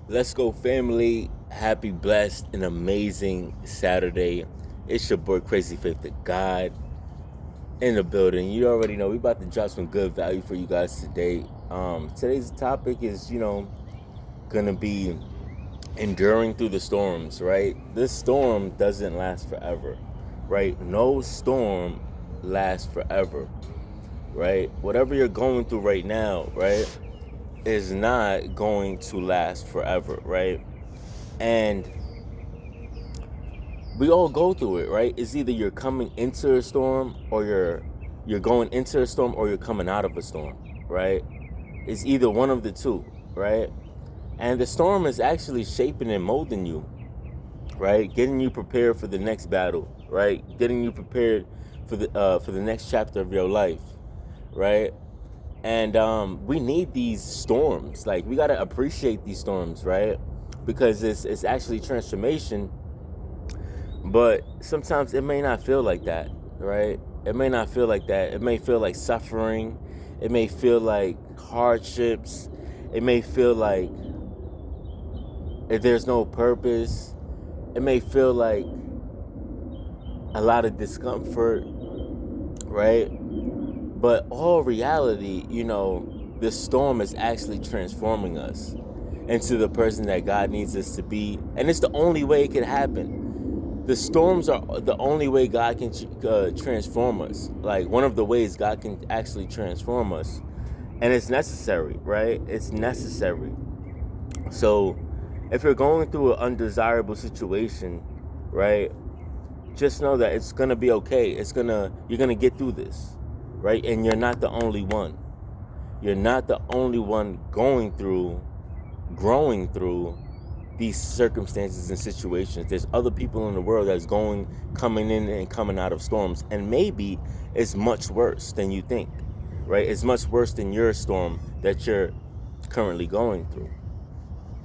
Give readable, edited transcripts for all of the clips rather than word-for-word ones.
Let's go, family. Happy, blessed, and amazing Saturday. It's your boy, Crazy Faith to God, in the building. You already know we about to drop some good value for you guys today. Today's topic is, gonna be enduring through the storms, right? This storm doesn't last forever, right? No storm lasts forever, right? Whatever you're going through right now, right, is not going to last forever, right? And we all go through it, right? It's either you're coming into a storm or you're going into a storm or you're coming out of a storm, right? It's either one of the two, right? And the storm is actually shaping and molding you, right? Getting you prepared for the next battle, right? Getting you prepared for the next chapter of your life, right? And we need these storms. Like, we gotta appreciate these storms, right? Because it's actually transformation. But sometimes it may not feel like that, right? It may not feel like that. It may feel like suffering. It may feel like hardships. It may feel like there's no purpose. It may feel like a lot of discomfort, right? But all reality, the storm is actually transforming us into the person that God needs us to be. And it's the only way it can happen. The storms are the only way God can transform us. Like, one of the ways God can actually transform us. And it's necessary, right? It's necessary. So if you're going through an undesirable situation, right, just know that it's going to be okay. You're going to get through this, right? And you're not the only one. You're not the only one growing through these circumstances and situations. There's other people in the world that's coming in and coming out of storms, and maybe it's much worse than you think, right? It's much worse than your storm that you're currently going through,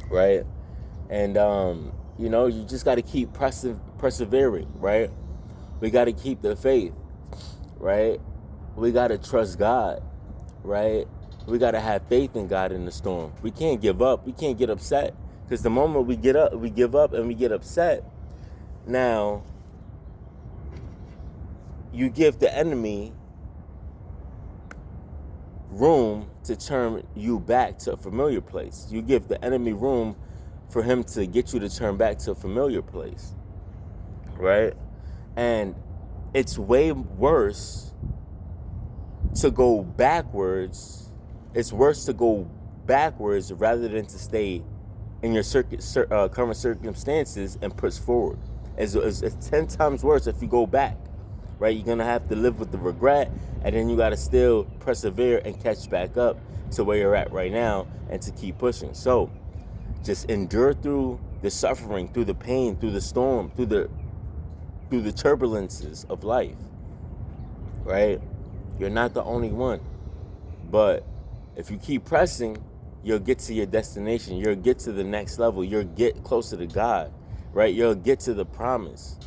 right? And you just got to keep persevering, right? We got to keep the faith, right? We got to trust God, right? We got to have faith in God in the storm. We can't give up. We can't get upset. Because the moment we give up and we get upset, now you give the enemy room to turn you back to a familiar place. You give the enemy room for him to get you to turn back to a familiar place, right? And it's way worse to go backwards. It's worse to go backwards rather than to stay in your current circumstances and push forward. It's 10 times worse if you go back, right? You're gonna have to live with the regret, and then you gotta still persevere and catch back up to where you're at right now and to keep pushing. So just endure through the suffering, through the pain, through the storm, through the turbulences of life, right? You're not the only one. But if you keep pressing, you'll get to your destination. You'll get to the next level. You'll get closer to God, right? You'll get to the promise,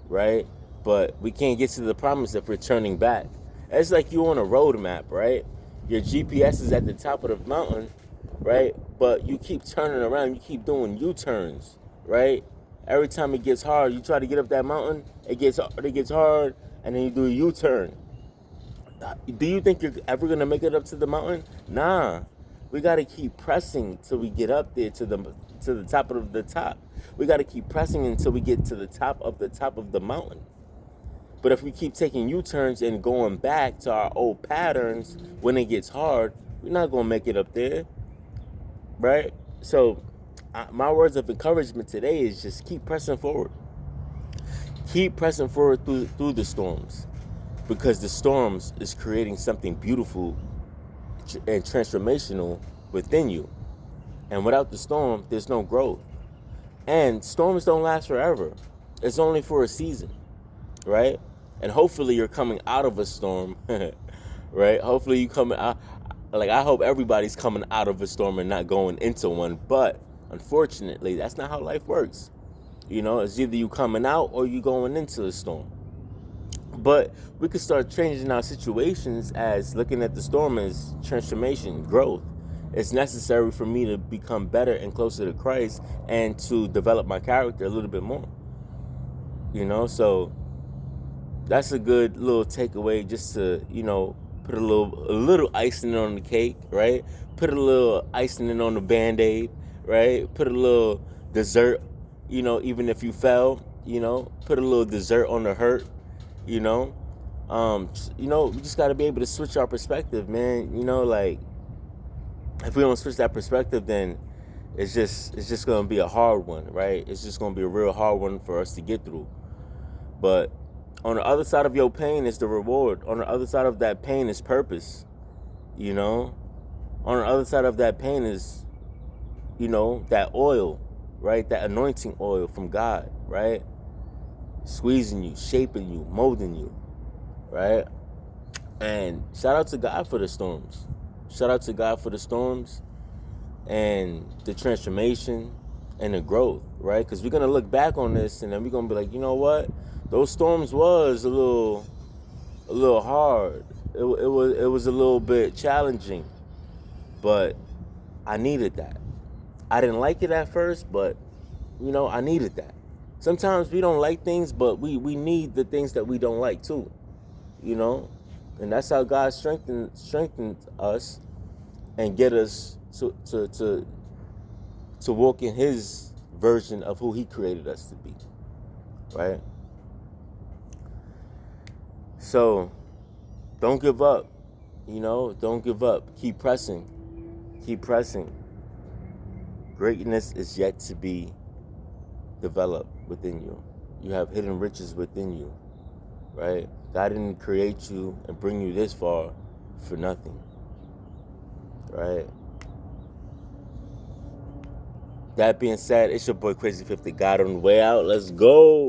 right? But we can't get to the promise if we're turning back. It's like you on a road map, right? Your GPS is at the top of the mountain, right? But you keep turning around. You keep doing U-turns, right? Every time it gets hard, you try to get up that mountain, it gets hard, and then you do a U-turn. Do you think you're ever going to make it up to the mountain? Nah. We got to keep pressing till we get up there to the top of the top. We got to keep pressing until we get to the top of the mountain. But if we keep taking U-turns and going back to our old patterns when it gets hard, we're not going to make it up there, right? So my words of encouragement today is just keep pressing forward. Keep pressing forward through the storms, because the storms is creating something beautiful and transformational within you. And without the storm, there's no growth. And storms don't last forever. It's only for a season, right? And hopefully you're coming out of a storm, right? Hopefully you coming out. Like, I hope everybody's coming out of a storm and not going into one. But unfortunately, that's not how life works. It's either you coming out or you going into a storm. But we could start changing our situations as looking at the storm as transformation, growth, it's necessary for me to become better and closer to Christ and to develop my character a little bit more. So that's a good little takeaway, just to, put a little icing on the cake, right? Put a little icing on the Band-Aid, right? Put a little dessert, even if you fell, put a little dessert on the hurt, you know. We just got to be able to switch our perspective, man. Like, if we don't switch that perspective, then it's just going to be a hard one, right? It's just going to be a real hard one for us to get through. But on the other side of your pain is the reward. On the other side of that pain is purpose. On the other side of that pain is, that oil, right? That anointing oil from God, right? Squeezing you, shaping you, molding you, right? And shout out to God for the storms. Shout out to God for the storms and the transformation and the growth, right? Because we're going to look back on this and then we're going to be like, you know what? Those storms was a little hard. It was a little bit challenging, but I needed that. I didn't like it at first, but I needed that. Sometimes we don't like things, but we need the things that we don't like too, and that's how God strengthened us and get us to walk in His version of who He created us to be, right? So don't give up, don't give up. Keep pressing. Greatness is yet to be developed within you. You have hidden riches within you, right? God didn't create you and bring you this far for nothing, right? That being said, it's your boy Crazy 50 God on the way out. Let's go.